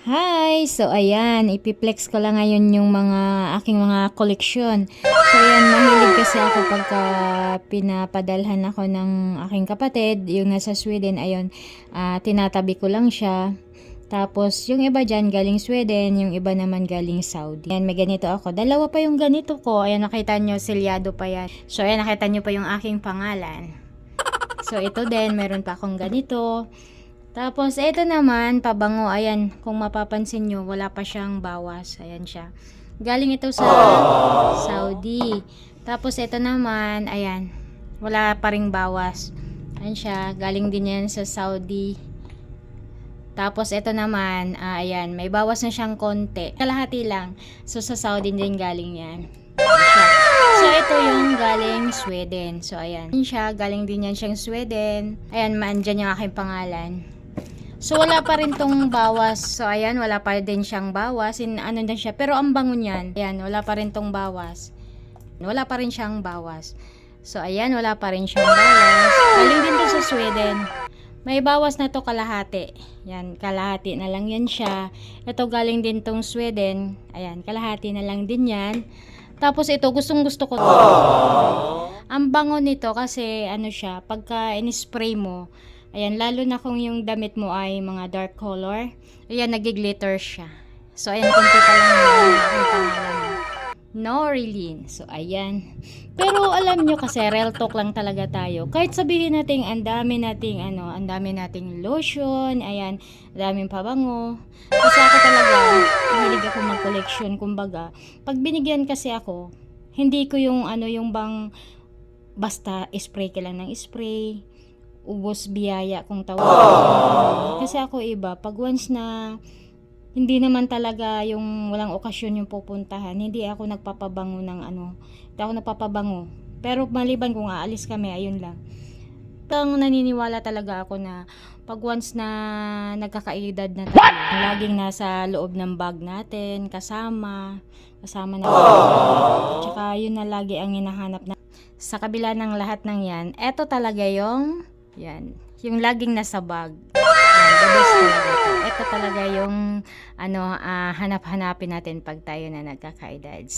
Hi! So, ayan, ipiplex ko lang ngayon yung aking mga koleksyon. So, ayan, mahilig kasi ako pagka pinapadalhan ako ng aking kapatid, yung nasa Sweden, ayun, tinatabi ko lang siya. Tapos, yung iba dyan galing Sweden, yung iba naman galing Saudi. Ayan, may ganito ako. Dalawa pa yung ganito ko. Ayan, nakita nyo, selyado pa yan. So, ayan, nakita nyo pa yung aking pangalan. So, ito din, meron pa akong ganito. Tapos, ito naman, pabango. Ayan, kung mapapansin nyo, wala pa siyang bawas. Ayan siya. Galing ito sa Saudi. Tapos, ito naman, ayan, wala pa ring bawas. Ayan siya, galing din yan sa Saudi. Tapos, ito naman, ayan, may bawas na siyang konti. Kalahati lang. So, sa Saudi din galing yan. Ayan siya. So, ito yung galing Sweden. So, ayan. Ayan siya, galing din yan siyang Sweden. Ayan, maandyan yung aking pangalan. So, wala pa rin tong bawas. So, ayan, wala pa din siyang bawas. Ano na siya. Pero, ang bango niyan. Ayan, wala pa rin tong bawas. Wala pa rin siyang bawas. So, ayan, wala pa rin siyang bawas. Galing din to sa Sweden. May bawas na to kalahati. Yan, kalahati na lang yan siya. Ito, galing din tong Sweden. Ayan, kalahati na lang din yan. Tapos, ito, gustong gusto ko to. Ang bango nito kasi, ano siya, pagka in-spray mo, ayan, lalo na kung yung damit mo ay mga dark color. Ayan, nag-glitter siya. So, ayan, konti pa lang yung aking pangalan. Norilyn. So, ayan. Pero, alam nyo kasi, real talk lang talaga tayo. Kahit sabihin natin, ang dami nating lotion, ayan, ang daming pabango. Kasi ako talaga, mahilig ako mag-collection, kumbaga. Pag binigyan kasi ako, hindi ko yung, yung bang, basta, spray ka lang ng spray, ubos biyaya kung tawagin. Kasi ako iba, pag once na hindi naman talaga yung walang okasyon yung pupuntahan, hindi ako nagpapabango ng hindi ako nagpapabango. Pero maliban kung aalis kami, ayun lang. Ang naniniwala talaga ako na pag once na nagkakaedad na tayo, laging nasa loob ng bag natin, kasama na tsaka yun na lagi ang hinahanap na. Sa kabila ng lahat ng yan, eto talaga yung yung laging nasa bag. Yan, the best talaga to. Ito talaga yung hanap-hanapin natin pag tayo na nagkakaedad.